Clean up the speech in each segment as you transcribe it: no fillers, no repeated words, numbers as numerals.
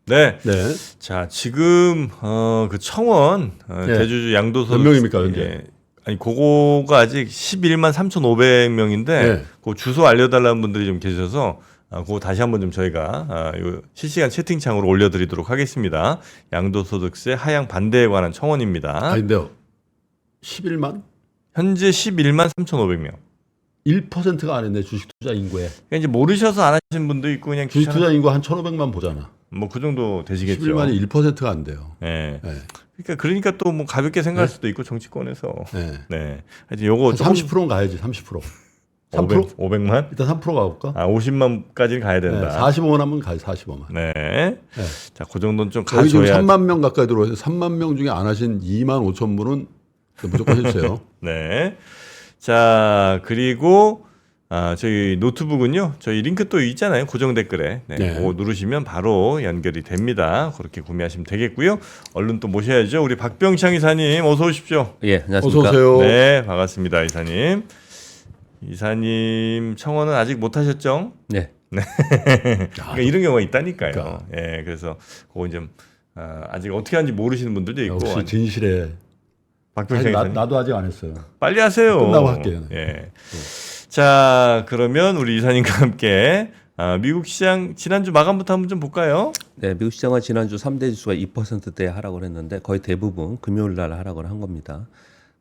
네. 네. 자, 지금 그 청원 네. 대주주 양도소 몇 명입니까, 현재? 아니 그거가 아직 11만 3,500명인데 네. 그 주소 알려달라는 분들이 좀 계셔서 그거 다시 한번 좀 저희가 요 실시간 채팅창으로 올려드리도록 하겠습니다. 양도소득세 하향 반대에 관한 청원입니다. 아닌데요. 11만? 현재 11만 3,500명. 1%가 안 했네, 주식 투자 인구에. 그러니까 이제 모르셔서 안 하시는 분도 있고 그냥 주식 투자 인구 한 1,500만 보잖아. 뭐그 정도 되시겠죠. 11만이 1%가 안 돼요. 네. 네. 그러니까 또 뭐 가볍게 생각할 네? 수도 있고 정치권에서. 네. 네. 하여튼 요거 한 30%는 가야지, 30%. 3%? 500만? 일단 3% 가볼까? 50만까지는 가야 네. 된다. 45만 하면 가요, 45만. 네. 네. 자, 그 정도는 좀 저희 지금 가져야. 3만 명 가까이 들어와서 3만 명 중에 안 하신 2만 5천 분은 무조건 해주세요. 네. 자, 그리고 저희 노트북은요. 저희 링크 또 있잖아요. 고정 댓글에. 네. 네. 그거 누르시면 바로 연결이 됩니다. 그렇게 구매하시면 되겠고요. 얼른 또 모셔야죠. 우리 박병창 이사님 어서 오십시오. 예, 안녕하십니까. 어서 오세요. 네, 반갑습니다, 이사님. 이사님 청원은 아직 못 하셨죠? 네. 그러니까 이런 경우가 있다니까요. 그러니까. 예, 그래서 그거 좀 아직 어떻게 하는지 모르시는 분들도 있고. 역시 진실에. 박병창 이사님 나도 아직 안 했어요. 빨리 하세요. 끝나고 할게요. 예. 자, 그러면 우리 이사님과 함께 미국 시장 지난주 마감부터 한번 좀 볼까요? 네, 미국 시장은 지난주 3대 지수가 2%대 하락을 했는데 거의 대부분 금요일 날 하락을 한 겁니다.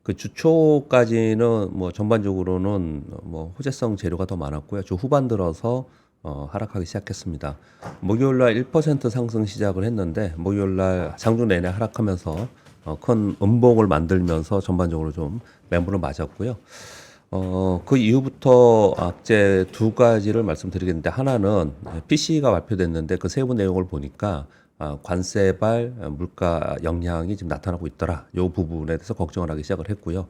그 주 초까지는 뭐 전반적으로는 뭐 호재성 재료가 더 많았고요. 주 후반 들어서 하락하기 시작했습니다. 목요일 날 1% 상승 시작을 했는데 목요일 날 장중 내내 하락하면서 큰 음봉을 만들면서 전반적으로 좀 매물을 맞았고요. 그 이후부터 악재 두 가지를 말씀드리겠는데 하나는 PC가 발표됐는데 그 세부 내용을 보니까 관세발 물가 영향이 지금 나타나고 있더라. 이 부분에 대해서 걱정을 하기 시작을 했고요.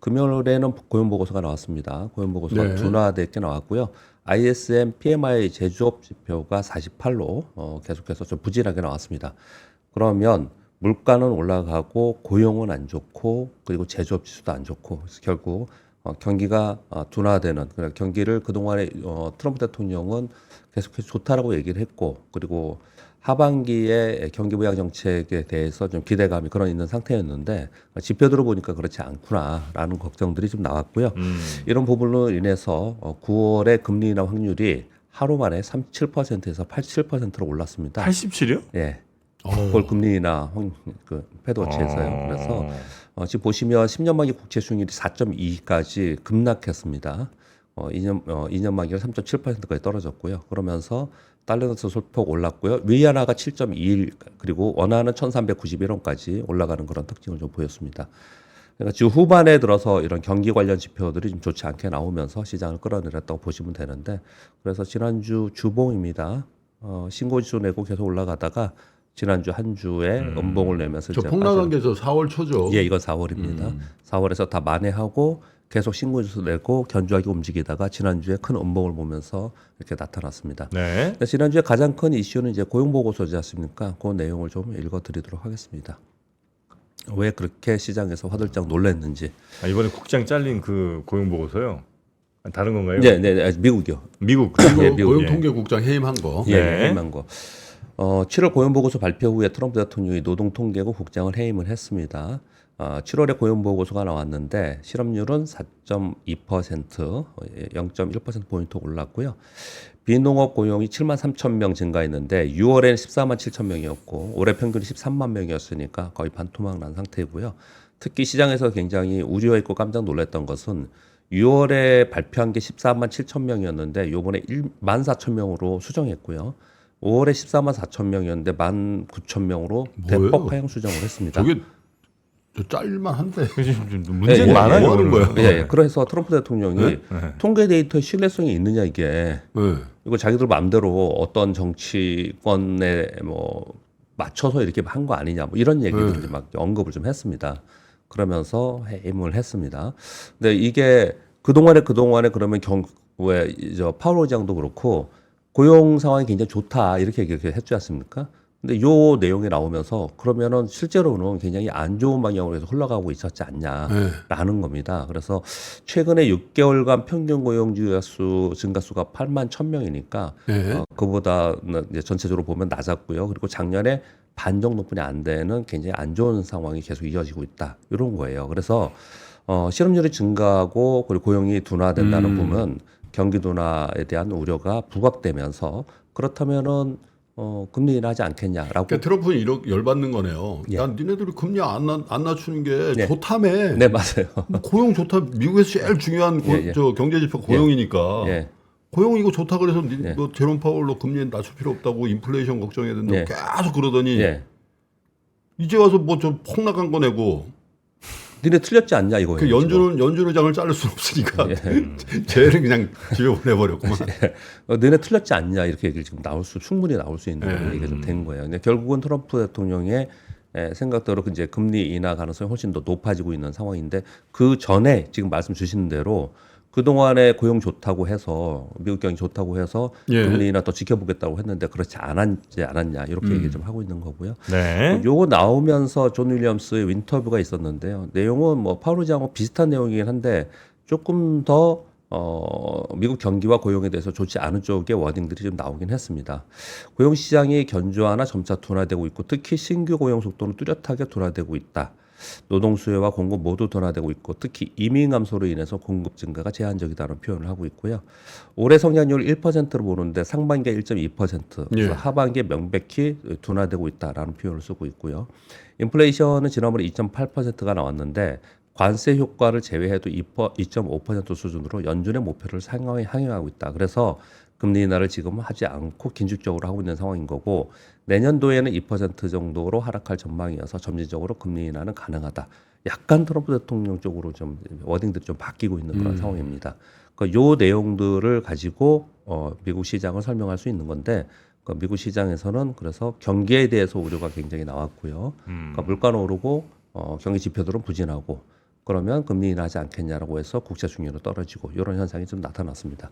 금요일에는 고용 보고서가 나왔습니다. 고용 보고서가 네. 둔화됐게 나왔고요. ISM PMI 제조업 지표가 48로 계속해서 좀 부진하게 나왔습니다. 그러면 물가는 올라가고 고용은 안 좋고 그리고 제조업 지수도 안 좋고 그래서 결국 경기가 둔화되는 그러니까 경기를 그동안에 트럼프 대통령은 계속해서 좋다라고 얘기를 했고 그리고 하반기에 경기 부양 정책에 대해서 좀 기대감이 그런 있는 상태였는데 지표들을 보니까 그렇지 않구나라는 걱정들이 좀 나왔고요. 이런 부분으로 인해서 9월에 금리 인하 확률이 하루 만에 37%에서 87%로 올랐습니다. 87이요? 예. 9월 금리 인하 그 패드워치에서요. 그래서 지금 보시면 10년 만기 국채 수익률이 4.2까지 급락했습니다. 2년 만기가 3.7%까지 떨어졌고요. 그러면서 달러에서 소폭 올랐고요. 위안화가 7.21 그리고 원화는 1,391원까지 올라가는 그런 특징을 좀 보였습니다. 그러니까 주 후반에 들어서 이런 경기 관련 지표들이 좀 좋지 않게 나오면서 시장을 끌어내렸다고 보시면 되는데 그래서 지난주 주봉입니다. 신고지수 내고 계속 올라가다가 지난주 한 주에 음봉을 내면서 저 이제 폭락한 게 저 4월 초죠. 예, 이건 4월입니다. 4월에서 다 만회하고 계속 신고지수 내고 견조하게 움직이다가 지난주에 큰 음봉을 보면서 이렇게 나타났습니다. 네. 지난주에 가장 큰 이슈는 이제 고용 보고서지 않습니까? 그 내용을 좀 읽어드리도록 하겠습니다. 왜 그렇게 시장에서 화들짝 놀랐는지. 이번에 국장 잘린 그 고용 보고서요. 다른 건가요? 네, 미국이요. 미국. 예, 미국. 고용통계국장 해임한 거. 예, 네. 해임한 거. 7월 고용보고서 발표 후에 트럼프 대통령이 노동통계국 국장을 해임을 했습니다. 7월에 고용보고서가 나왔는데 실업률은 4.2%, 0.1%포인트 올랐고요. 비농업 고용이 7만 3천 명 증가했는데 6월에는 14만 7천 명이었고 올해 평균이 13만 명이었으니까 거의 반토막 난 상태고요. 특히 시장에서 굉장히 우려했고 깜짝 놀랐던 것은 6월에 발표한 게 14만 7천 명이었는데 요번에 1만 4천 명으로 수정했고요. 5월에 14만 4천 명이었는데 1만 9천 명으로 뭐예요? 대폭 하향 수정을 했습니다. 저게 저 짤만한데. 문제는 예, 많아요. 뭐 하는 거예요? 예, 그래서 트럼프 대통령이 네? 통계 데이터의 신뢰성이 있느냐 이게 네. 이거 자기들 마음대로 어떤 정치권에 뭐 맞춰서 이렇게 한 거 아니냐 뭐 이런 얘기들을 이제 막 언급을 좀 했습니다. 그러면서 해임을 했습니다. 근데 이게 그동안에 그러면 왜 파월 의장도 그렇고 고용 상황이 굉장히 좋다 이렇게 얘기했지 않습니까? 근데 요 내용이 나오면서 그러면은 실제로는 굉장히 안 좋은 방향으로 해서 흘러가고 있었지 않냐라는 겁니다. 그래서 최근에 6개월간 평균 고용주 수 증가수가 8만 1,000명이니까 네. 그보다는 이제 전체적으로 보면 낮았고요. 그리고 작년에 반 정도뿐이 안 되는 굉장히 안 좋은 상황이 계속 이어지고 있다. 이런 거예요. 그래서 실업률이 증가하고 그리고 고용이 둔화된다는 부분, 경기 둔화에 대한 우려가 부각되면서 그렇다면은 금리 인하하지 않겠냐라고. 그러니까 트럼프는 이렇게 열받는 거네요. 예. 야, 니네들이 금리 안 낮추는 게 네. 좋다며. 네, 맞아요. 고용 좋다. 미국에서 제일 중요한 예. 저 경제 지표 고용이니까. 예. 고용 이거 좋다 그래서 예. 뭐 제롬 파월로 금리 낮출 필요 없다고 인플레이션 걱정해야 된다고 예. 계속 그러더니 예. 이제 와서 뭐 좀 폭락한 거 내고 니네 틀렸지 않냐 이거예요. 그 연준 의장을 자를 수는 없으니까 쟤를 그냥 집에 보내버렸구만. 너네 틀렸지 않냐 이렇게 얘기를 지금 충분히 나올 수 있는 네. 얘기가 좀 된 거예요. 근데 결국은 트럼프 대통령의 생각대로 이제 금리 인하 가능성이 훨씬 더 높아지고 있는 상황인데 그 전에 지금 말씀 주신 대로 그동안에 고용 좋다고 해서 미국 경기 좋다고 해서 예. 금리 인하 더 지켜보겠다고 했는데 그렇지 않았냐 이렇게 얘기를 좀 하고 있는 거고요. 네. 요거 나오면서 존 윌리엄스의 인터뷰가 있었는데요. 내용은 뭐 파월 의장하고 비슷한 내용이긴 한데 조금 더 미국 경기와 고용에 대해서 좋지 않은 쪽의 워딩들이 좀 나오긴 했습니다. 고용 시장이 견조하나 점차 둔화되고 있고 특히 신규 고용 속도는 뚜렷하게 둔화되고 있다. 노동 수요와 공급 모두 둔화되고 있고 특히 이민 감소로 인해서 공급 증가가 제한적이다라는 표현을 하고 있고요. 올해 성장률 1%로 보는데 상반기에 1.2%, 예. 하반기에 명백히 둔화되고 있다라는 표현을 쓰고 있고요. 인플레이션은 지난번에 2.8%가 나왔는데 관세 효과를 제외해도 2.5% 수준으로 연준의 목표를 상향히 향해가고 있다. 그래서 금리 인하를 지금 하지 않고 긴축적으로 하고 있는 상황인 거고 내년도에는 2% 정도로 하락할 전망이어서 점진적으로 금리 인하는 가능하다. 약간 트럼프 대통령 쪽으로 좀 워딩들이 좀 바뀌고 있는 그런 상황입니다. 그러니까 요 내용들을 가지고 미국 시장을 설명할 수 있는 건데 미국 시장에서는 그래서 경기에 대해서 우려가 굉장히 나왔고요. 그러니까 물가는 오르고 경기 지표들은 부진하고 그러면 금리 인하하지 않겠냐라고 해서 국채 수익률은 떨어지고 이런 현상이 좀 나타났습니다.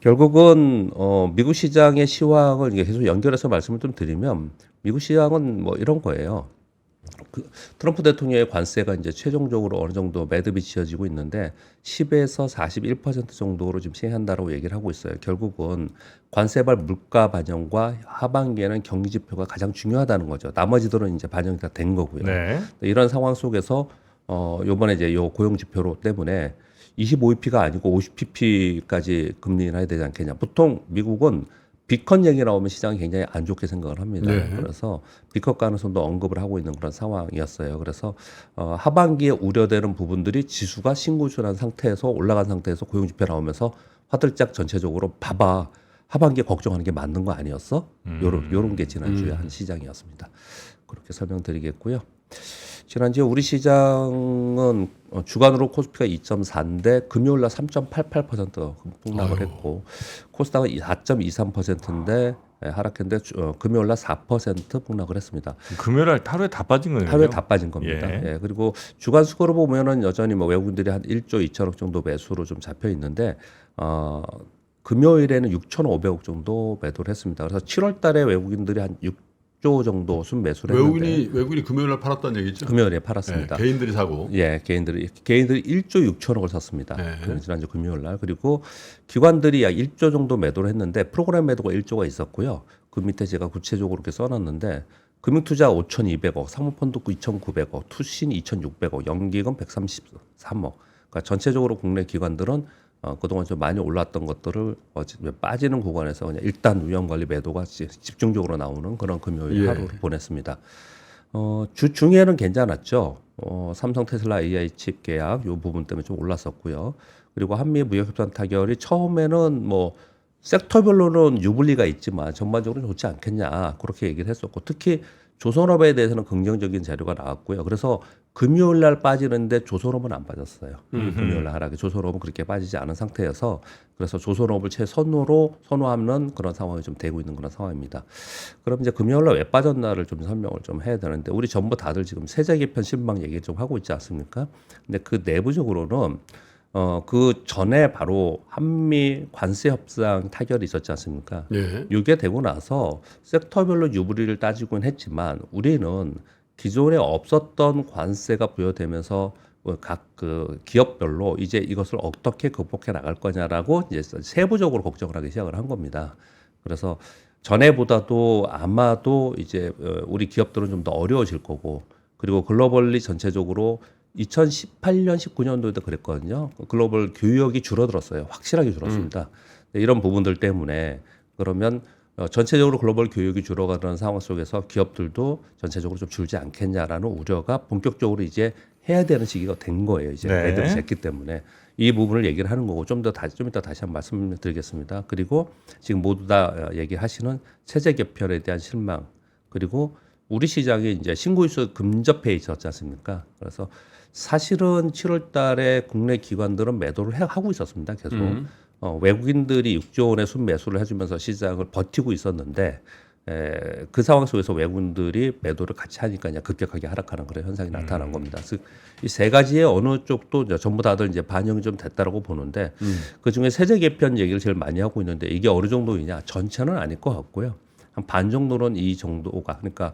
결국은 미국 시장의 시황을 이게 계속 연결해서 말씀을 좀 드리면 미국 시장은 뭐 이런 거예요. 그 트럼프 대통령의 관세가 이제 최종적으로 어느 정도 매듭이 지어지고 있는데 10에서 41% 정도로 지금 시행한다라고 얘기를 하고 있어요. 결국은 관세발 물가 반영과 하반기에는 경기 지표가 가장 중요하다는 거죠. 나머지들은 이제 반영이 다 된 거고요. 네. 이런 상황 속에서 요번에 이제 요 고용 지표로 때문에 25EP가 아니고 50pp까지 금리 인하해야 되지 않겠냐. 보통 미국은 비컨 얘기 나오면 시장이 굉장히 안 좋게 생각을 합니다. 네. 그래서 비컨 가능성도 언급을 하고 있는 그런 상황이었어요. 그래서 하반기에 우려되는 부분들이 지수가 신고준한 상태에서 올라간 상태에서 고용 지표 나오면서 화들짝 전체적으로 봐봐. 하반기에 걱정하는 게 맞는 거 아니었어? 요런 게 지난주에 한 시장이었습니다. 그렇게 설명드리겠고요. 지난주에 우리 시장은 주간으로 코스피가 2.4인데 금요일날 3.88% 폭락을 했고 코스닥은 4.23%인데 하락했는데 금요일날 4% 폭락을 했습니다. 금요일 하루에 다 빠진 거네요. 하루에 다 빠진 겁니다. 예. 예, 그리고 주간 수급으로 보면은 여전히 뭐 외국인들이 한 1조 2천억 정도 매수로 좀 잡혀 있는데 금요일에는 6,500억 정도 매도를 했습니다. 그래서 7월달에 외국인들이 한 6조 정도 순매수를 했는데 외국인이 금요일 날 팔았다는 얘기죠. 금요일에 팔았습니다. 네, 개인들이 사고. 예, 개인들이 1조 6천억을 샀습니다. 네. 지난주 금요일 날. 그리고 기관들이 약 1조 정도 매도를 했는데 프로그램 매도가 1조가 있었고요. 그 밑에 제가 구체적으로 이렇게 써놨는데 금융투자 5,200억, 사모펀드 2,900억, 투신 2,600억, 연기금 133억. 그러니까 전체적으로 국내 기관들은 그동안 좀 많이 올랐던 것들을 빠지는 구간에서 그냥 일단 위험관리 매도가 집중적으로 나오는 그런 금요일 예. 하루를 보냈습니다. 주 중에는 괜찮았죠. 삼성 테슬라 AI 칩 계약 요 부분 때문에 좀 올랐었고요. 그리고 한미 무역협상 타결이 처음에는 뭐 섹터별로는 유불리가 있지만 전반적으로 좋지 않겠냐 그렇게 얘기를 했었고 특히 조선업에 대해서는 긍정적인 자료가 나왔고요. 그래서 금요일 날 빠지는데 조선업은 안 빠졌어요. 금요일 날 하락에 조선업은 그렇게 빠지지 않은 상태여서 그래서 조선업을 최선으로 선호하는 그런 상황이 좀 되고 있는 그런 상황입니다. 그럼 이제 금요일 날 왜 빠졌나를 좀 설명을 좀 해야 되는데 우리 전부 다들 지금 세제 개편 신방 얘기 좀 하고 있지 않습니까? 근데 그 내부적으로는 그 전에 바로 한미 관세 협상 타결이 있었지 않습니까? 예. 이게 되고 나서 섹터별로 유불리를 따지곤 했지만 우리는 기존에 없었던 관세가 부여되면서 각 그 기업별로 이제 이것을 어떻게 극복해 나갈 거냐라고 이제 세부적으로 걱정을 하기 시작을 한 겁니다. 그래서 전에보다도 아마도 이제 우리 기업들은 좀 더 어려워질 거고 그리고 글로벌리 전체적으로 2018년, 19년도에도 그랬거든요. 글로벌 교역이 줄어들었어요. 확실하게 줄었습니다. 이런 부분들 때문에 그러면 전체적으로 글로벌 교역이 줄어가는 상황 속에서 기업들도 전체적으로 좀 줄지 않겠냐라는 우려가 본격적으로 이제 해야 되는 시기가 된 거예요. 이제 네. 애들이 됐기 때문에 이 부분을 얘기를 하는 거고 좀 이따 다시 한번 말씀드리겠습니다. 그리고 지금 모두 다 얘기하시는 세제 개편에 대한 실망 그리고 우리 시장이 이제 신고일수 근접해 있었지 않습니까? 그래서 사실은 7월 달에 국내 기관들은 매도를 하고 있었습니다. 계속. 외국인들이 6조 원의 순매수를 해주면서 시장을 버티고 있었는데 그 상황 속에서 외국인들이 매도를 같이 하니까 그냥 급격하게 하락하는 그런 현상이 나타난 겁니다. 즉 이 세 가지의 어느 쪽도 이제 전부 다들 이제 반영이 좀 됐다라고 보는데 그 중에 세제 개편 얘기를 제일 많이 하고 있는데 이게 어느 정도이냐 전체는 아닐 것 같고요. 한 반 정도는 이 정도가 그러니까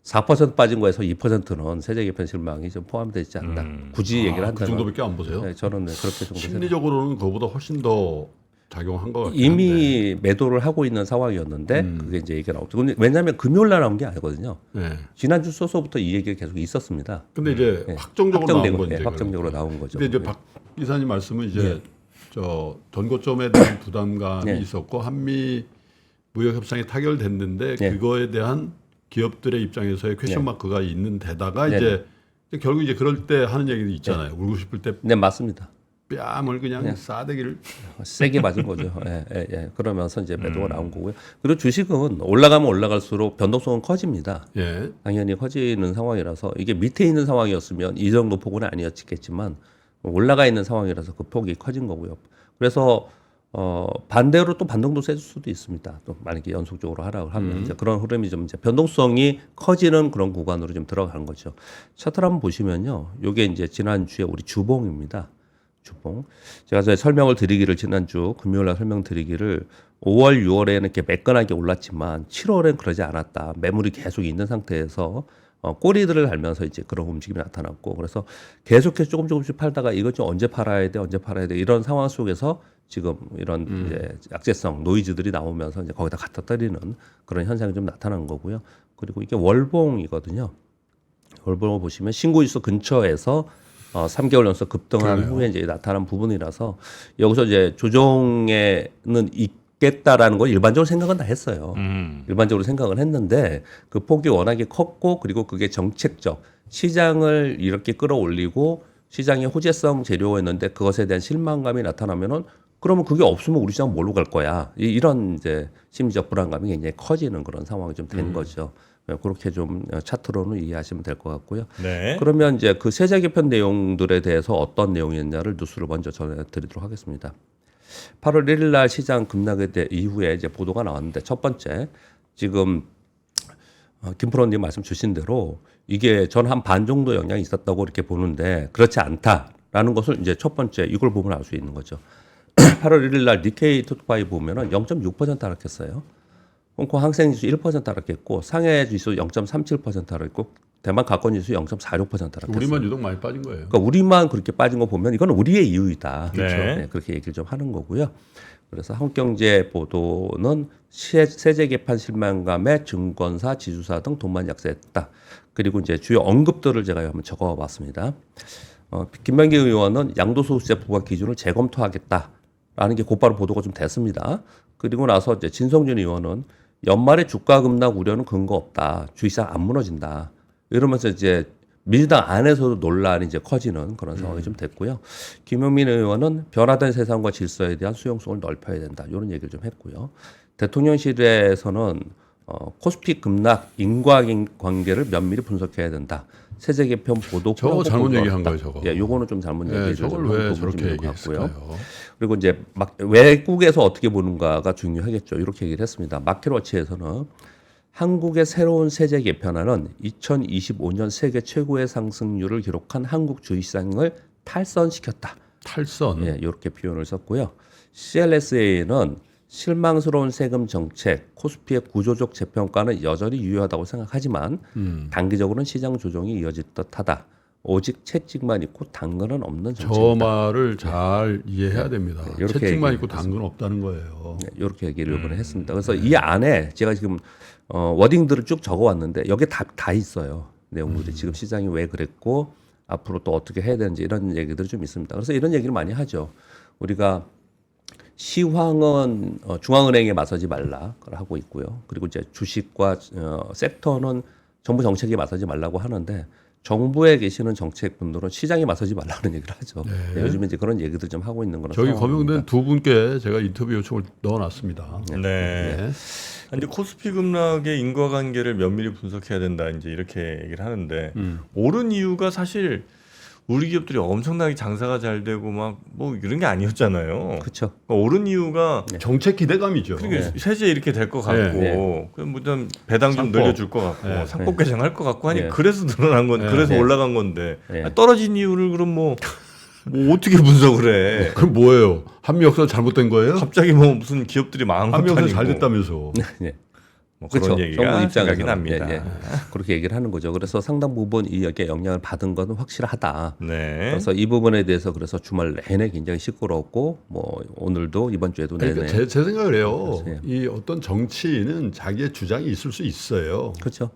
4% 빠진 거에서 2%는 세제 개편 실망이 좀 포함되어 있지 않나. 굳이 얘기를 그 한다면 정도밖에 안 보세요? 네, 저는 그렇게 정도 심리적으로는 그거보다 훨씬 더 작용한 것 같아요. 이미 매도를 하고 있는 상황이었는데 그게 이제 얘기가 나오죠. 근데 왜냐하면 금요일 날 나온 게 아니거든요. 네. 지난주 소서부터 이 얘기가 계속 있었습니다. 근데 이제 네. 확정적으로 나온 확정되고, 건지. 네, 확정적으로 나온 거죠. 근데 이제 네. 박 이사님 말씀은 이제 저 전고점에 대한 부담감이 네. 있었고 한미 무역 협상이 타결됐는데 네. 그거에 대한 기업들의 입장에서의 퀘션 마크가 있는 데다가 네. 이제 결국 이제 그럴 때 하는 얘기도 있잖아요. 울고 싶을 때 네, 맞습니다. 뺨을 그냥 싸대기를 세게 맞은 거죠. 예. 그러면서 이제 매도가 나온 거고요. 그리고 주식은 올라가면 올라갈수록 변동성은 커집니다. 예. 당연히 커지는 상황이라서 이게 밑에 있는 상황이었으면 이 정도 폭은 아니었겠지만 올라가 있는 상황이라서 그 폭이 커진 거고요. 그래서 반대로 또 반등도 세질 수도 있습니다. 또 만약에 연속적으로 하락을 하면 이제 그런 흐름이 좀 이제 변동성이 커지는 그런 구간으로 좀 들어가는 거죠. 차트를 한번 보시면요. 요게 이제 지난주에 우리 주봉입니다. 주봉. 제가 설명을 드리기를 지난주 금요일 날 설명드리기를 5월, 6월에는 이렇게 매끈하게 올랐지만 7월엔 그러지 않았다. 매물이 계속 있는 상태에서 꼬리들을 달면서 이제 그런 움직임이 나타났고 그래서 계속해서 조금씩 팔다가 이것 좀 언제 팔아야 돼 이런 상황 속에서 지금 이런 이제 약재성 노이즈들이 나오면서 이제 거기다 갖다 때리는 그런 현상이 좀 나타난 거고요. 그리고 이게 월봉이거든요. 월봉을 보시면 신고일수 근처에서 3개월 연속 급등한 그러네요. 후에 이제 나타난 부분이라서 여기서 이제 조정에는 있겠다라는 걸 일반적으로 생각은 다 했어요. 일반적으로 생각을 했는데 그 폭이 워낙에 컸고 그리고 그게 정책적 시장을 이렇게 끌어올리고 시장의 호재성 재료였는데 그것에 대한 실망감이 나타나면은 그러면 그게 없으면 우리 시장 뭘로 갈 거야? 이런 이제 심리적 불안감이 굉장히 커지는 그런 상황이 좀 된 거죠. 그렇게 좀 차트로는 이해하시면 될 것 같고요. 네. 그러면 이제 그 세제 개편 내용들에 대해서 어떤 내용이었냐를 뉴스를 먼저 전해드리도록 하겠습니다. 8월 1일 날 시장 급락에 대해 이후에 이제 보도가 나왔는데 첫 번째 지금 김프로님 말씀 주신 대로 이게 전 한 반 정도 영향이 있었다고 이렇게 보는데 그렇지 않다라는 것을 이제 첫 번째 이걸 보면 알 수 있는 거죠. 8월 1일 날 니케이 투투파이 보면은 0.6% 하락했어요. 홍콩 항생지수 1% 하락했고 상해 지수 0.37% 하락했고 대만 가권 지수 0.46% 하락했어요. 우리만 유독 많이 빠진 거예요. 그러니까 우리만 그렇게 빠진 거 보면 이건 우리의 이유이다. 그렇죠. 네, 그렇게 얘기를 좀 하는 거고요. 그래서 한국경제 보도는 세제 개편 실망감에 증권사, 지주사 등 돈만 약세했다. 그리고 이제 주요 언급들을 제가 한번 적어봤습니다. 김만기 의원은 양도소득세 부과 기준을 재검토하겠다라는 게 곧바로 보도가 좀 됐습니다. 그리고 나서 이제 진성준 의원은 연말에 주가 급락 우려는 근거 없다. 주식시장 안 무너진다. 이러면서 이제 민주당 안에서도 논란이 이제 커지는 그런 상황이 좀 됐고요. 김용민 의원은 변화된 세상과 질서에 대한 수용성을 넓혀야 된다. 이런 얘기를 좀 했고요. 대통령실에서는 코스피 급락 인과관계를 면밀히 분석해야 된다. 세제 개편 보도 저거 잘못 얘기한 거예요, 저거. 예, 요거는 좀 잘못 네, 얘기를 저걸 좀 왜 한 저렇게 부분인 것 같고요. 얘기했을까요? 그리고 이제 막 외국에서 어떻게 보는가가 중요하겠죠. 이렇게 얘기를 했습니다. 마켓워치에서는 한국의 새로운 세제 개편안은 2025년 세계 최고의 상승률을 기록한 한국 주식시장을 탈선시켰다. 탈선. 예, 이렇게 표현을 썼고요. CLSA는 실망스러운 세금 정책, 코스피의 구조적 재평가는 여전히 유효하다고 생각하지만 단기적으로는 시장 조정이 이어질 듯하다. 오직 채찍만 있고 당근은 없는 저 정책이다. 말을 잘 이해해야 됩니다. 네, 이렇게 채찍만 얘기를 있고 당근 없다는 거예요. 네, 이렇게 얘기를 이번에 했습니다. 그래서 이 안에 제가 지금 워딩들을 쭉 적어왔는데 여기에 다 있어요. 내용들이 지금 시장이 왜 그랬고 앞으로 또 어떻게 해야 되는지 이런 얘기들이 좀 있습니다. 그래서 이런 얘기를 많이 하죠. 우리가 시황은 중앙은행에 맞서지 말라 하고 있고요. 그리고 이제 주식과 섹터는 정부 정책에 맞서지 말라고 하는데 정부에 계시는 정책분들은 시장에 맞서지 말라는 얘기를 하죠. 네, 요즘에 이제 그런 얘기들 좀 하고 있는 거는 저기 거명된 두 분께 제가 인터뷰 요청을 넣어놨습니다. 네. 네. 근데 코스피 급락의 인과관계를 면밀히 분석해야 된다 이제 이렇게 얘기를 하는데 오른 이유가 사실 우리 기업들이 엄청나게 장사가 잘 되고 막 뭐 이런 게 아니었잖아요. 그렇죠. 그러니까 오른 이유가 정책 기대감이죠. 그러니까 세제 이렇게 될 것 같고 네. 그럼 뭐좀 배당 좀 상법. 늘려줄 것 같고 네. 상법 개정할 것 같고 하니 네. 그래서 늘어난 건 네. 그래서 네. 올라간 건데 네. 떨어진 이유를 그럼 뭐 어떻게 분석을 해? 그럼 뭐예요? 한미 역사 잘못된 거예요? 갑자기 뭐 무슨 기업들이 망한 것도 한미 역사 아니고 잘 됐다면서. 네. 뭐 그렇죠. 그런 얘기가 정부 입장에서 생각이 납니다. 그렇게 얘기를 하는 거죠. 그래서 상당 부분 이 여기에 영향을 받은 것은 확실하다. 네. 그래서 이 부분에 대해서 그래서 주말 내내 굉장히 시끄러웠고 뭐 오늘도 이번 주에도 내내 그러니까 제 생각을 해요. 그래서, 이 어떤 정치인은 자기의 주장이 있을 수 있어요. 그렇죠.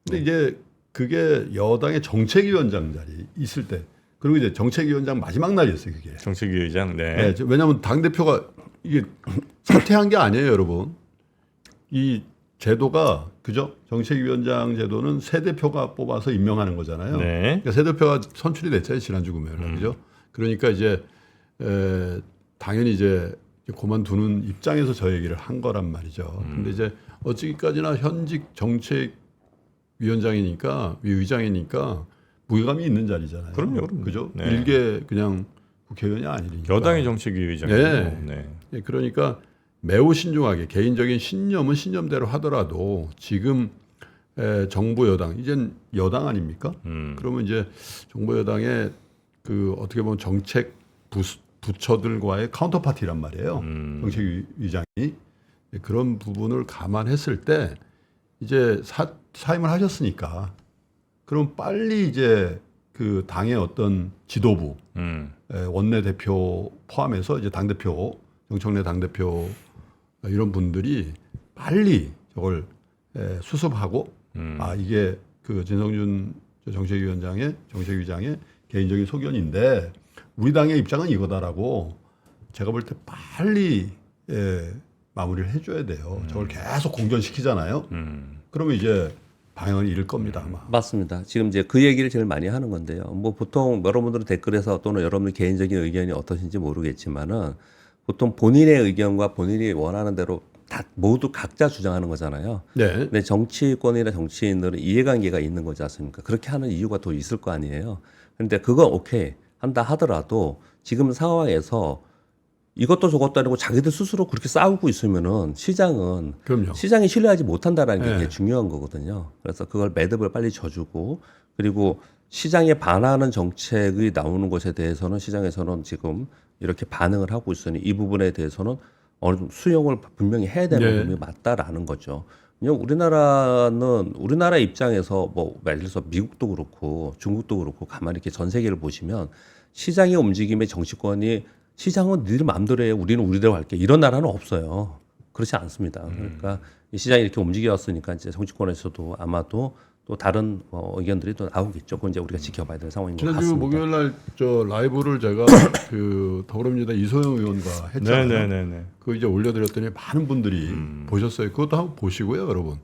근데 이제 그게 여당의 정책위원장 자리 있을 때 그리고 이제 정책위원장 마지막 날이었어요. 그게. 정책위 의장. 네. 네, 왜냐하면 당 대표가 이게 사퇴한 게 아니에요, 여러분. 이 제도가 그죠? 정책위원장 제도는 새 대표가 뽑아서 임명하는 거잖아요. 네. 그러니까 새 대표가 선출이 됐잖아요, 지난주 금요일, 그죠? 그러니까 이제 당연히 이제 그만두는 입장에서 저 얘기를 한 거란 말이죠. 근데 이제 어찌기까지나 현직 정책위원장이니까 위의장이니까 무게감이 있는 자리잖아요. 그럼요. 그죠? 네. 일개 그냥 국회의원이 아니니까. 여당의 정책위 의장이고. 네. 네. 예, 그러니까 매우 신중하게 개인적인 신념은 신념대로 하더라도 지금 정부 여당 이젠 여당 아닙니까? 그러면 이제 정부 여당의 그 어떻게 보면 정책 부처들과의 카운터파티란 말이에요. 정책위장이 그런 부분을 감안했을 때 이제 사임을 하셨으니까 그럼 빨리 이제 그 당의 어떤 지도부 원내 대표 포함해서 이제 당 대표 정청래 당 대표 이런 분들이 빨리 저걸 수습하고 아 이게 그 진성준 정책위원장의 정책위장의 개인적인 소견인데 우리 당의 입장은 이거다라고 제가 볼 때 빨리 마무리를 해줘야 돼요. 저걸 계속 공전시키잖아요. 그러면 이제 방향을 잃을 겁니다 아마. 맞습니다. 지금 이제 그 얘기를 제일 많이 하는 건데요. 뭐 보통 여러분들은 댓글에서 또는 여러분들 개인적인 의견이 어떠신지 모르겠지만은 보통 본인의 의견과 본인이 원하는 대로 다 모두 각자 주장하는 거잖아요. 네. 근데 정치권이나 정치인들은 이해관계가 있는 거지 않습니까? 그렇게 하는 이유가 또 있을 거 아니에요. 근데 그건 오케이 한다 하더라도 지금 상황에서 이것도 저것도 아니고 자기들 스스로 그렇게 싸우고 있으면은 시장은 그럼요. 시장이 신뢰하지 못한다라는 게 네. 되게 중요한 거거든요. 그래서 그걸 매듭을 빨리 져주고 그리고 시장에 반하는 정책이 나오는 것에 대해서는 시장에서는 지금 이렇게 반응을 하고 있으니 이 부분에 대해서는 어느 정도 수용을 분명히 해야 되는 네. 부분이 맞다라는 거죠. 왜냐면 우리나라는 우리나라 입장에서 뭐 예를 들어서 미국도 그렇고 중국도 그렇고 가만히 이렇게 전 세계를 보시면 시장의 움직임에 정치권이 시장은 니들 마음대로 해 우리는 우리대로 할게 이런 나라는 없어요. 그렇지 않습니다. 그러니까 이 시장이 이렇게 움직였으니까 이제 정치권에서도 아마도 또 다른 의견들이 또 나오겠죠. 그건 이제 우리가 지켜봐야 될 상황인 것 지난주 같습니다. 목요일 날 저 라이브를 제가 그 더불어민주당 이소영 의원과 했잖아요. 네네네네. 그 이제 올려드렸더니 많은 분들이 보셨어요. 그것도 한번 보시고요, 여러분.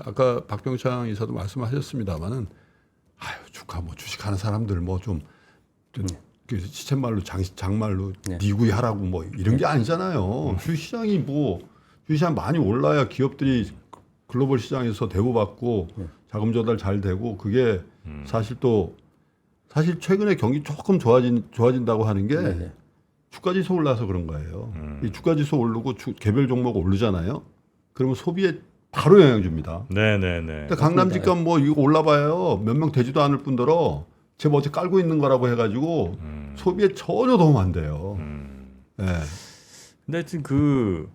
아까 박병창 이사도 말씀하셨습니다만은 아유 주가 뭐 주식하는 사람들 뭐좀 그 시쳇말로 장말로 네. 미구이하라고 뭐 이런 게 아니잖아요. 주시장이 뭐 주시장 많이 올라야 기업들이 글로벌 시장에서 대우받고 자금 조달 잘 되고 그게 사실 최근에 경기 조금 좋아진다고 하는 게 네. 주가지수 올라서 그런 거예요. 이 주가지수 오르고 개별 종목 오르잖아요. 그러면 소비에 바로 영향 줍니다. 네네네. 근데 강남 집값 뭐 이거 올라봐요. 몇 명 되지도 않을 뿐더러 제가 어제 깔고 있는 거라고 해가지고 소비에 전혀 도움 안 돼요. 네. 근데 하여튼 그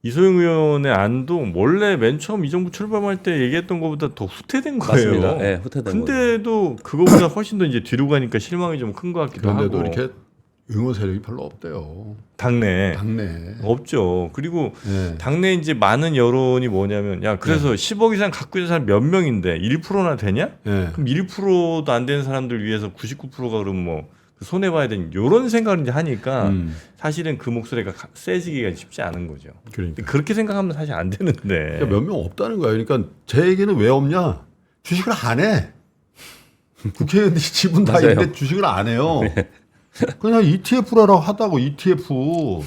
이소영 의원의 안도 원래 맨 처음 이 정부 출범할 때 얘기했던 것보다 더 후퇴된 거예요. 맞습니다. 네, 후퇴된 거예요. 근데도 그거보다 훨씬 더 이제 뒤로 가니까 실망이 좀 큰 것 같기도 그런데도 하고. 이렇게 응원 세력이 별로 없대요. 당내 없죠. 그리고 네. 당내 이제 많은 여론이 뭐냐면 야 그래서 10억 이상 갖고 있는 사람 몇 명인데 1%나 되냐? 네. 그럼 1%도 안 되는 사람들 위해서 99%가 그럼 뭐 손해 봐야 되는 이런 생각을 이제 하니까 사실은 그 목소리가 세지기가 쉽지 않은 거죠. 그러니까. 그렇게 생각하면 사실 안 되는데. 그러니까 몇 명 없다는 거예요. 그러니까 제 얘기는 왜 없냐? 주식을 안 해. 국회의원들이 지분 다 맞아요. 있는데 주식을 안 해요. 그냥 ETF라고 하다고 ETF.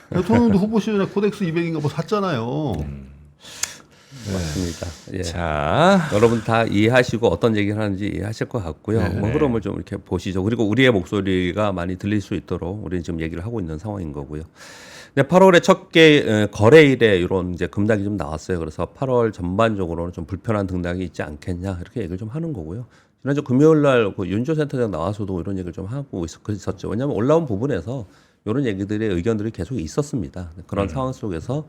대통령도 후보 시절에 코덱스 200인가 뭐 샀잖아요. 맞습니다. 예. 자, 여러분 다 이해하시고 어떤 얘기를 하는지 이해하실 것 같고요. 네. 뭐 흐름을 좀 이렇게 보시죠. 그리고 우리의 목소리가 많이 들릴 수 있도록 우리는 지금 얘기를 하고 있는 상황인 거고요. 근데 8월에 첫 거래일에 이런 이제 급락이 좀 나왔어요. 그래서 8월 전반적으로는 좀 불편한 등락이 있지 않겠냐 이렇게 얘기를 좀 하는 거고요. 지난주 금요일 날 그 윤조 센터장 나와서도 이런 얘기를 좀 하고 있었죠. 왜냐하면 올라온 부분에서 이런 얘기들의 의견들이 계속 있었습니다. 그런 상황 속에서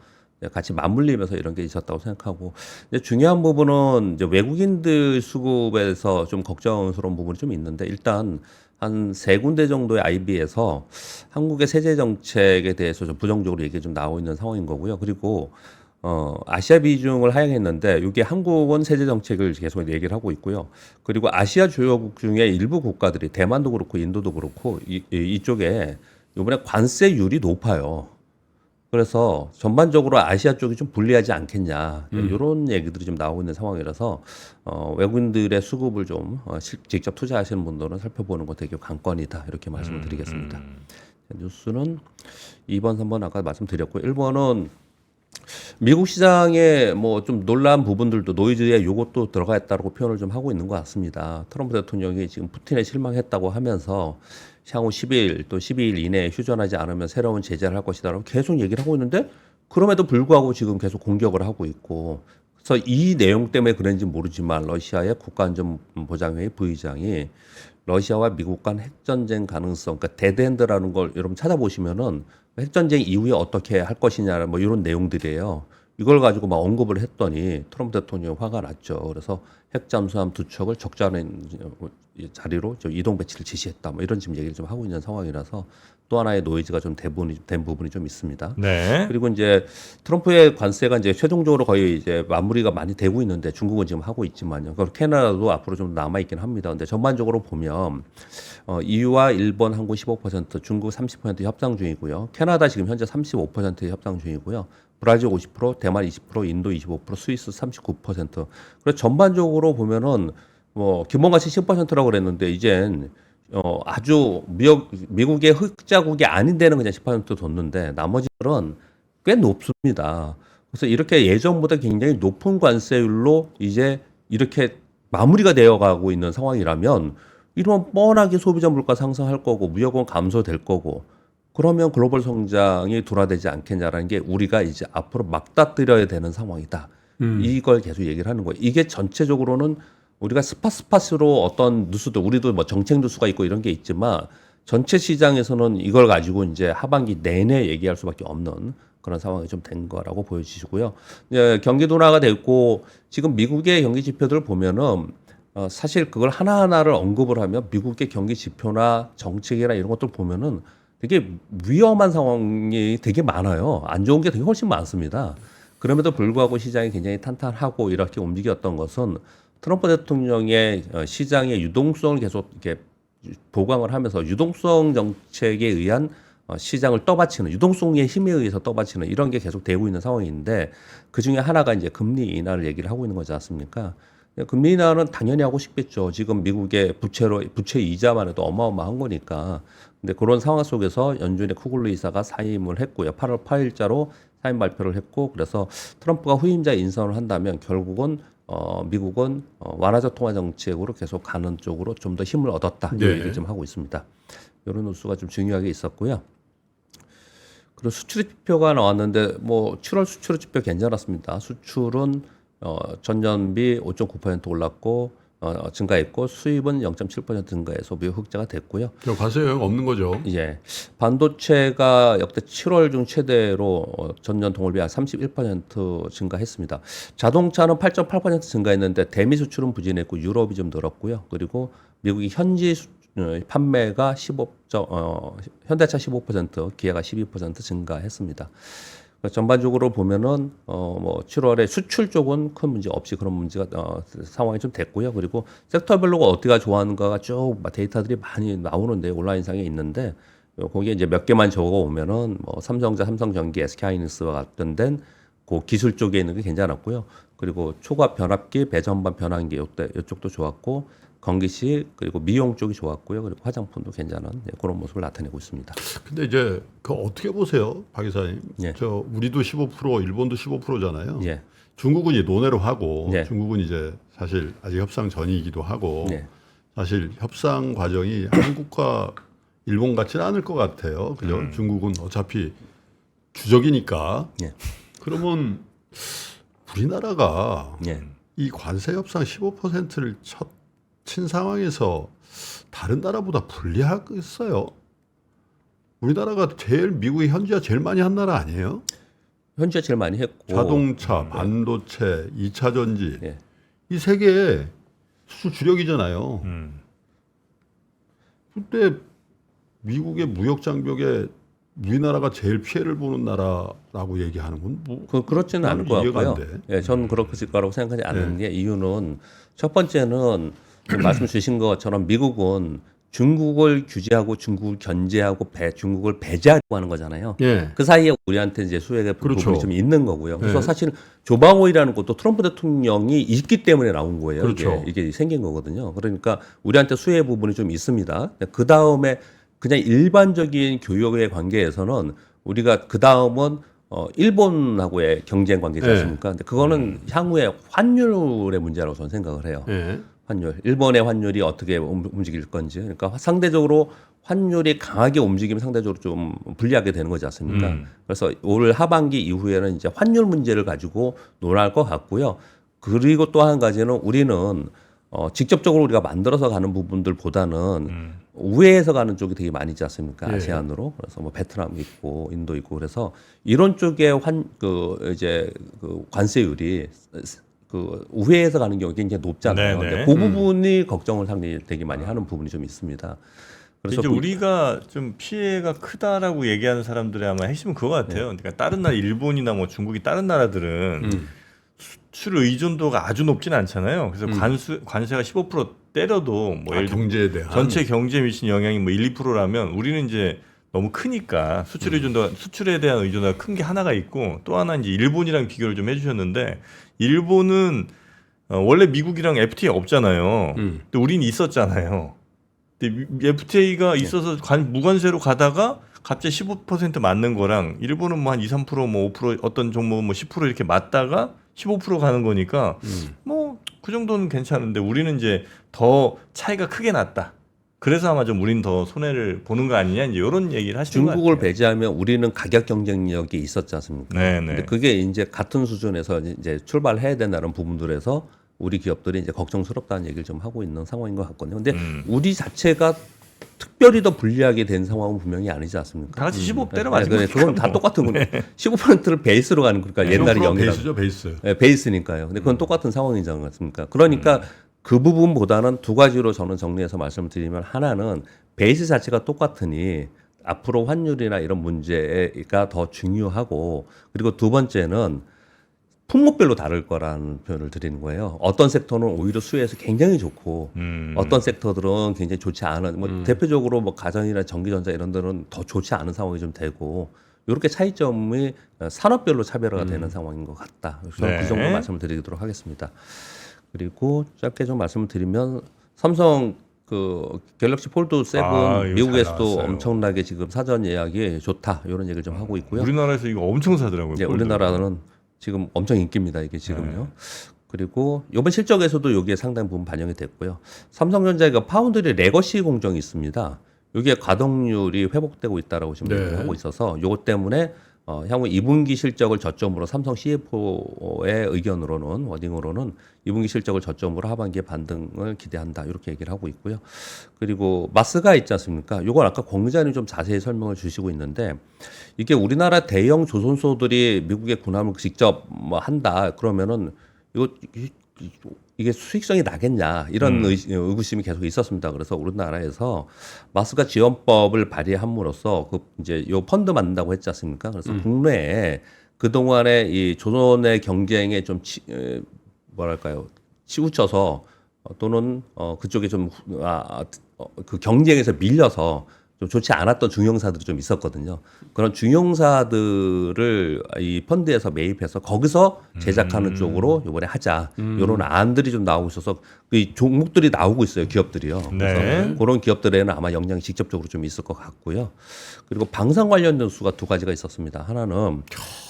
같이 맞물리면서 이런 게 있었다고 생각하고, 이제 중요한 부분은 이제 외국인들 수급에서 좀 걱정스러운 부분이 좀 있는데, 일단 한 3군데 정도의 IB에서 한국의 세제 정책에 대해서 좀 부정적으로 얘기가 좀 나오고 있는 상황인 거고요. 그리고 아시아 비중을 하향했는데 이게 한국은 세제 정책을 계속 얘기를 하고 있고요. 그리고 아시아 주요국 중에 일부 국가들이 대만도 그렇고 인도도 그렇고 이쪽에 이번에 관세율이 높아요. 그래서 전반적으로 아시아 쪽이 좀 불리하지 않겠냐 이런 얘기들이 좀 나오고 있는 상황이라서 외국인들의 수급을 좀 직접 투자하시는 분들은 살펴보는 거 되게 관건이다 이렇게 말씀을 드리겠습니다. 뉴스는 2번, 3번 아까 말씀드렸고 1번은 미국 시장에 뭐 좀 놀라운 부분들도 노이즈에 요것도 들어가 있다고 표현을 좀 하고 있는 것 같습니다. 트럼프 대통령이 지금 푸틴에 실망했다고 하면서 향후 10일 또 12일 이내에 휴전하지 않으면 새로운 제재를 할 것이다라고 계속 얘기를 하고 있는데 그럼에도 불구하고 지금 계속 공격을 하고 있고 그래서 이 내용 때문에 그런지 모르지만 러시아의 국가안전보장회의 부의장이 러시아와 미국 간 핵전쟁 가능성, 그러니까 데드엔드라는 걸 여러분 찾아보시면은 핵전쟁 이후에 어떻게 할 것이냐 뭐 이런 내용들이에요. 이걸 가지고 막 언급을 했더니 트럼프 대통령이 화가 났죠. 그래서 핵 잠수함 2척을 적절한 자리로 이동 배치를 지시했다. 뭐 이런 지금 얘기를 좀 하고 있는 상황이라서 또 하나의 노이즈가 좀 된 부분이 좀 있습니다. 네. 그리고 이제 트럼프의 관세가 이제 최종적으로 거의 이제 마무리가 많이 되고 있는데 중국은 지금 하고 있지만요. 그리고 캐나다도 앞으로 좀 남아 있긴 합니다. 근데 전반적으로 보면 EU와 일본, 한국 15%, 중국 30% 협상 중이고요. 캐나다 지금 현재 35% 협상 중이고요. 브라질 50%, 대만 20%, 인도 25%, 스위스 39%. 그래서 전반적으로 보면은 뭐 기본가치 10%라고 그랬는데 이젠 아주 미국의 흑자국이 아닌 데는 그냥 10% 뒀는데 나머지들은 꽤 높습니다. 그래서 이렇게 예전보다 굉장히 높은 관세율로 이제 이렇게 마무리가 되어 가고 있는 상황이라면 이러면 뻔하게 소비자 물가 상승할 거고 무역은 감소될 거고 그러면 글로벌 성장이 둔화되지 않겠냐라는 게 우리가 이제 앞으로 맞닥뜨려야 되는 상황이다. 이걸 계속 얘기를 하는 거예요. 이게 전체적으로는 우리가 스팟스팟으로 어떤 뉴스도 우리도 뭐 정책 뉴스가 있고 이런 게 있지만 전체 시장에서는 이걸 가지고 이제 하반기 내내 얘기할 수밖에 없는 그런 상황이 좀 된 거라고 보여지시고요. 경기 둔화가 됐고 지금 미국의 경기 지표들 보면은 사실 그걸 하나하나를 언급을 하면 미국의 경기 지표나 정책이나 이런 것들 보면은 되게 위험한 상황이 되게 많아요. 안 좋은 게 되게 훨씬 많습니다. 그럼에도 불구하고 시장이 굉장히 탄탄하고 이렇게 움직였던 것은 트럼프 대통령의 시장의 유동성을 계속 이렇게 보강을 하면서 유동성 정책에 의한 시장을 떠받치는 유동성의 힘에 의해서 떠받치는 이런 게 계속 되고 있는 상황인데 그 중에 하나가 이제 금리 인하를 얘기를 하고 있는 거지 않습니까? 금리 인하는 당연히 하고 싶겠죠. 지금 미국의 부채 이자만 해도 어마어마한 거니까. 근데 그런 상황 속에서 연준의 쿠글루 이사가 사임을 했고요. 8월 8일자로 사임 발표를 했고 그래서 트럼프가 후임자 인선을 한다면 결국은 미국은 완화적 통화 정책으로 계속 가는 쪽으로 좀 더 힘을 얻었다. 이 얘기를 좀 하고 있습니다. 이런 뉴스가 좀 중요하게 있었고요. 그리고 수출 지표가 나왔는데 뭐 7월 수출 지표 괜찮았습니다. 수출은 전년비 5.9% 올랐고 증가했고 수입은 0.7% 증가해서 매우 흑자가 됐고요. 저 과세 영향 없는 거죠. 예, 반도체가 역대 7월 중 최대로 전년 동월 비해 31% 증가했습니다. 자동차는 8.8% 증가했는데 대미 수출은 부진했고 유럽이 좀 늘었고요. 그리고 미국이 현지 판매가 현대차 15%, 기아가 12% 증가했습니다. 전반적으로 보면은 뭐 7월에 수출 쪽은 큰 문제 없이 그런 문제가 상황이 좀 됐고요. 그리고 섹터별로가 어디가 좋아하는가가 쭉 데이터들이 많이 나오는데 온라인상에 있는데 거기에 이제 몇 개만 적어 오면은 뭐 삼성전자, 삼성전기, SK하이닉스와 같은 데는 그 기술 쪽에 있는 게 괜찮았고요. 그리고 초과 변압기, 배전반 변환기 이쪽도 좋았고 건기식 그리고 미용 쪽이 좋았고요. 그리고 화장품도 괜찮은 그런 모습을 나타내고 있습니다. 근데 이제 그 어떻게 보세요, 박 이사님? 예. 저 우리도 15%, 일본도 15%잖아요. 예. 중국은 이제 논외로 하고 예. 중국은 이제 사실 아직 협상 전이기도 하고 예. 사실 협상 과정이 한국과 일본 같지는 않을 것 같아요. 그죠? 중국은 어차피 주적이니까. 예. 그러면 우리나라가 예. 이 관세 협상 15%를 친 상황에서 다른 나라보다 불리하겠어요? 우리나라가 제일 미국이 현지화 제일 많이 한 나라 아니에요? 현지가 제일 많이 했고 자동차, 반도체, 2차 전지 예. 이 세 개 수출 주력이잖아요. 그때 미국의 무역 장벽에 우리나라가 제일 피해를 보는 나라라고 얘기하는 건 뭐? 그렇지는 않을 것 이해가 안 같고요. 돼. 예, 저는 그렇을 거라고 생각하지 않는 게 이유는 첫 번째는 말씀 주신 것처럼 미국은 중국을 규제하고 중국을 견제하고 중국을 배제하려고 하는 거잖아요. 예. 그 사이에 우리한테 이제 수혜의 그렇죠. 부분이 좀 있는 거고요. 그래서 네. 사실 조방호이라는 것도 트럼프 대통령이 있기 때문에 나온 거예요. 그렇죠. 이게 생긴 거거든요. 그러니까 우리한테 수혜의 부분이 좀 있습니다. 그 다음에 그냥 일반적인 교역의 관계에서는 우리가 그 다음은 일본하고의 경쟁 관계지 네. 않습니까? 근데 그거는 향후에 환율의 문제라고 저는 생각을 해요. 예. 환율, 일본의 환율이 어떻게 움직일 건지. 그러니까 상대적으로 환율이 강하게 움직이면 상대적으로 좀 불리하게 되는 거지 않습니까? 그래서 올 하반기 이후에는 이제 환율 문제를 가지고 논할 것 같고요. 그리고 또 한 가지는 우리는 직접적으로 우리가 만들어서 가는 부분들보다는 우회해서 가는 쪽이 되게 많이 있지 않습니까? 예. 아세안으로. 그래서 뭐 베트남 있고 인도 있고 그래서 이런 쪽에 관세율이 우회해서 가는 경우가 굉장히 높잖아요. 네네. 근데 그 부분이 걱정을 상당히 되게 많이 하는 부분이 좀 있습니다. 그래서 이제 우리가 좀 피해가 크다라고 얘기하는 사람들의 아마 핵심은 그거 같아요. 그러니까 다른 나라 일본이나 뭐 중국이 다른 나라들은 수출 의존도가 아주 높진 않잖아요. 그래서 관세가 15% 때려도 뭐 예를 들어 경제에 대한 전체 경제에 미치는 영향이 뭐 1, 2%라면 우리는 이제 너무 크니까 수출 의존도 수출에 대한 의존도가 큰 게 하나가 있고 또 하나 이제 일본이랑 비교를 좀 해주셨는데 일본은 원래 미국이랑 FTA 없잖아요. 근데 우리는 있었잖아요. 근데 FTA가 있어서 무관세로 가다가 갑자기 15% 맞는 거랑 일본은 뭐 한 2, 3% 뭐 5% 어떤 종목은 뭐 10% 이렇게 맞다가 15% 가는 거니까 뭐 그 정도는 괜찮은데 우리는 이제 더 차이가 크게 났다. 그래서 아마 좀 우리는 더 손해를 보는 거 아니냐 이제 이런 얘기를 하시는 것 같아요. 중국을 배제하면 우리는 가격 경쟁력이 있었지 않습니까? 네네. 근데 그게 이제 같은 수준에서 이제 출발해야 된다는 부분들에서 우리 기업들이 이제 걱정스럽다는 얘기를 좀 하고 있는 상황인 것 같거든요. 근데 우리 자체가 특별히 더 불리하게 된 상황은 분명히 아니지 않습니까? 다 같이 15 때려 맞은 네, 그건 다 똑같은 거예요. 15%를 베이스로 가는 거니까 옛날에 0이라. 베이스죠, 베이스. 네, 베이스니까요. 근데 그건 똑같은 상황이지 않습니까? 그러니까 그 부분보다는 두 가지로 저는 정리해서 말씀을 드리면 하나는 베이스 자체가 똑같으니 앞으로 환율이나 이런 문제가 더 중요하고 그리고 두 번째는 품목별로 다를 거라는 표현을 드리는 거예요. 어떤 섹터는 오히려 수혜에서 굉장히 좋고 어떤 섹터들은 굉장히 좋지 않은 뭐 대표적으로 뭐 가전이나 전기전자 이런 데는 더 좋지 않은 상황이 좀 되고 이렇게 차이점이 산업별로 차별화가 되는 상황인 것 같다. 그래서 네. 그 정도 말씀을 드리도록 하겠습니다. 그리고 짧게 좀 말씀을 드리면 삼성 그 갤럭시 폴드 7 이거 미국에서도 잘 나왔어요. 엄청나게 지금 사전 예약이 좋다 이런 얘기를 좀 하고 있고요. 우리나라에서 이거 엄청 사더라고요. 네, 폴드. 우리나라는 지금 엄청 인기입니다. 이게 지금요. 그리고 이번 실적에서도 여기에 상당 부분 반영이 됐고요. 삼성전자가 파운드리 레거시 공정이 있습니다. 여기에 가동률이 회복되고 있다라고 지금 얘기를 하고 있어서 요것 때문에 향후 2분기 실적을 저점으로 삼성 CFO의 의견으로는 워딩으로는 2분기 실적을 저점으로 하반기에 반등을 기대한다 이렇게 얘기를 하고 있고요. 그리고 마스가 있지 않습니까? 이건 아까 공 기자님 좀 자세히 설명을 주시고 있는데 이게 우리나라 대형 조선소들이 미국의 군함을 직접 뭐 한다 그러면은 이게 수익성이 나겠냐 이런 의구심이 계속 있었습니다. 그래서 우리나라에서 마스가 지원법을 발의함으로써 그 이제 요 펀드 만든다고 했지 않습니까? 그래서 국내에 그 동안에 이 조선의 경쟁에 좀 뭐랄까요 치우쳐서 또는 그쪽에 좀 그 경쟁에서 밀려서 좀 좋지 않았던 중형사들이 좀 있었거든요. 그런 중형사들을 이 펀드에서 매입해서 거기서 제작하는 쪽으로 이번에 하자. 이런 안들이 좀 나오고 있어서 그 종목들이 나오고 있어요. 기업들이요. 그래서 네. 그런 기업들에는 아마 영향이 직접적으로 좀 있을 것 같고요. 그리고 방산 관련 뉴스가 두 가지가 있었습니다. 하나는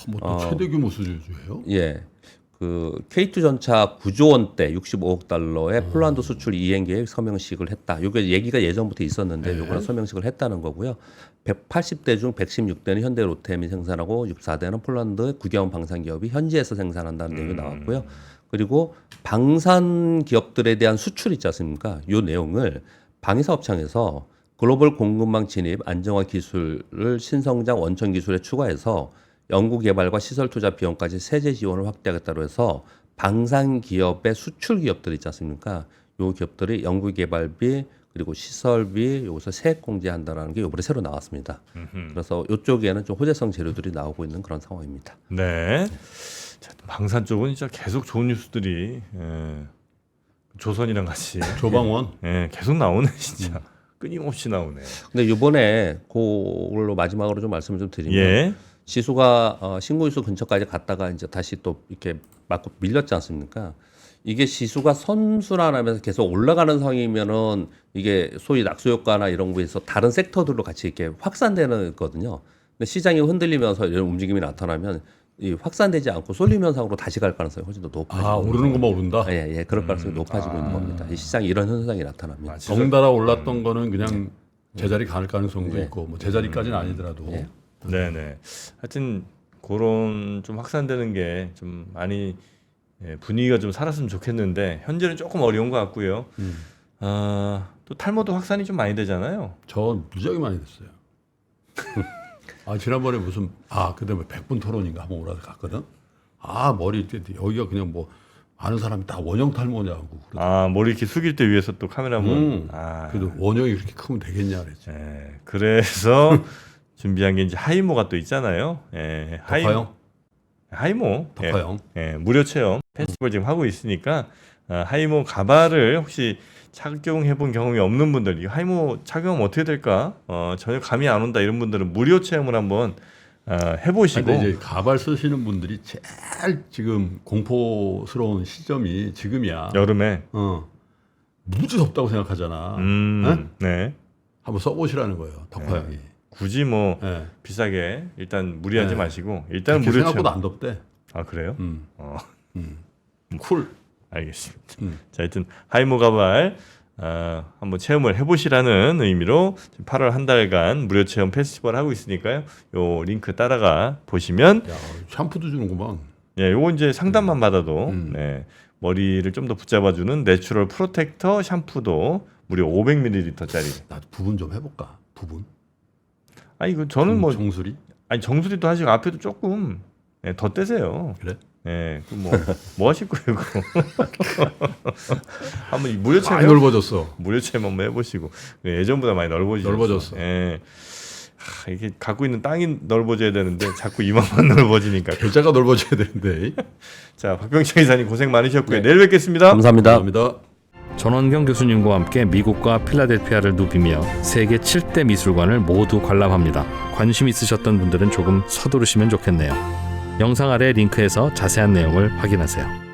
뭐또 최대 규모 수주예요? 예. 그 K2 전차 9조 원대 65억 달러의 폴란드 수출 이행 계획 서명식을 했다. 이게 얘기가 예전부터 있었는데 요거는 서명식을 했다는 거고요. 180대 중 116대는 현대 로템이 생산하고 64대는 폴란드 국영 방산 기업이 현지에서 생산한다는 내용이 나왔고요. 그리고 방산 기업들에 대한 수출 있지 않습니까? 이 내용을 방위사업청에서 글로벌 공급망 진입, 안정화 기술을 신성장 원천 기술에 추가해서 연구개발과 시설 투자 비용까지 세제 지원을 확대하겠다고 해서 방산 기업의 수출 기업들 있지 않습니까? 요 기업들이 연구개발비 그리고 시설비 여기서 세액 공제한다라는 게 이번에 새로 나왔습니다. 그래서 이쪽에는 좀 호재성 재료들이 나오고 있는 그런 상황입니다. 네. 자, 방산 쪽은 진짜 계속 좋은 뉴스들이 조선이랑 같이 조방원. 계속 나오네 진짜. 끊임없이 나오네. 근데 이번에 그걸로 마지막으로 좀 말씀을 좀 드리면 예. 지수가 신고지수 근처까지 갔다가 이제 다시 또 이렇게 맞고 밀렸지 않습니까? 이게 지수가 선순환하면서 계속 올라가는 상황이면은 이게 소위 낙수 효과나 이런 거에서 다른 섹터들로 같이 이렇게 확산되는 거거든요. 근데 시장이 흔들리면서 이런 움직임이 나타나면 이 확산되지 않고 쏠림 현상으로 다시 갈 가능성이 훨씬 더 높아지고 오르는 것만 오른다. 예, 그럴 가능성이 높아지고 있는 겁니다. 이 시장이 이런 현상이 나타납니다. 덩달아 올랐던 거는 그냥 제자리 갈 가능성도 있고 뭐 제자리까지는 아니더라도 네네. 하여튼 그런 좀 확산되는 게 좀 많이 분위기가 좀 살았으면 좋겠는데 현재는 조금 어려운 것 같고요. 또 탈모도 확산이 좀 많이 되잖아요. 저 무지하게 많이 됐어요. 지난번에 무슨 그다음에 100분 토론인가 한번 오라서 갔거든. 머리 여기가 그냥 뭐 아는 사람이 다 원형 탈모냐고. 머리 이렇게 숙일 때 위에서 또 카메라 한번. 그래도 원형이 그렇게 크면 되겠냐 그랬지. 그래서 준비한 게 이제 하이모가 또 있잖아요. 덕화형? 하이모. 덕화형. 무료 체험 페스티벌 지금 하고 있으니까 하이모 가발을 혹시 착용해본 경험이 없는 분들, 이 하이모 착용하면 어떻게 될까? 전혀 감이 안 온다 이런 분들은 무료 체험을 한번 해보시고. 근데 이제 가발 쓰시는 분들이 제일 지금 공포스러운 시점이 지금이야. 여름에. 무지 덥다고 생각하잖아. 네. 한번 써보시라는 거예요. 덕화형이. 굳이 뭐 비싸게 일단 무리하지 마시고 일단 무료 생각보다 체험. 안 덥대. 그래요? 쿨. 알겠습니다. 자, 하여튼 하이모 가발 한번 체험을 해보시라는 의미로 8월 한 달간 무료 체험 페스티벌 하고 있으니까요. 요 링크 따라가 보시면 샴푸도 주는구만. 요거 이제 상담만 받아도 머리를 좀 더 붙잡아주는 내추럴 프로텍터 샴푸도 무려 500ml짜리. 나도 부분 좀 해볼까? 부분? 이거 저는 뭐 정수리? 정수리도 하시고 앞에도 조금 더 떼세요. 그래? 뭐 하실 거예요, 그거? 한번 무료 체험 많이 넓어졌어. 무료 체험 한번 해보시고 예전보다 많이 넓어졌어. 이게 갖고 있는 땅이 넓어져야 되는데 자꾸 이만만 넓어지니까 계좌가 넓어져야 되는데. 자, 박병창 이사님 고생 많으셨고요. 내일 뵙겠습니다. 감사합니다. 전원경 교수님과 함께 미국과 필라델피아를 누비며 세계 7대 미술관을 모두 관람합니다. 관심 있으셨던 분들은 조금 서두르시면 좋겠네요. 영상 아래 링크에서 자세한 내용을 확인하세요.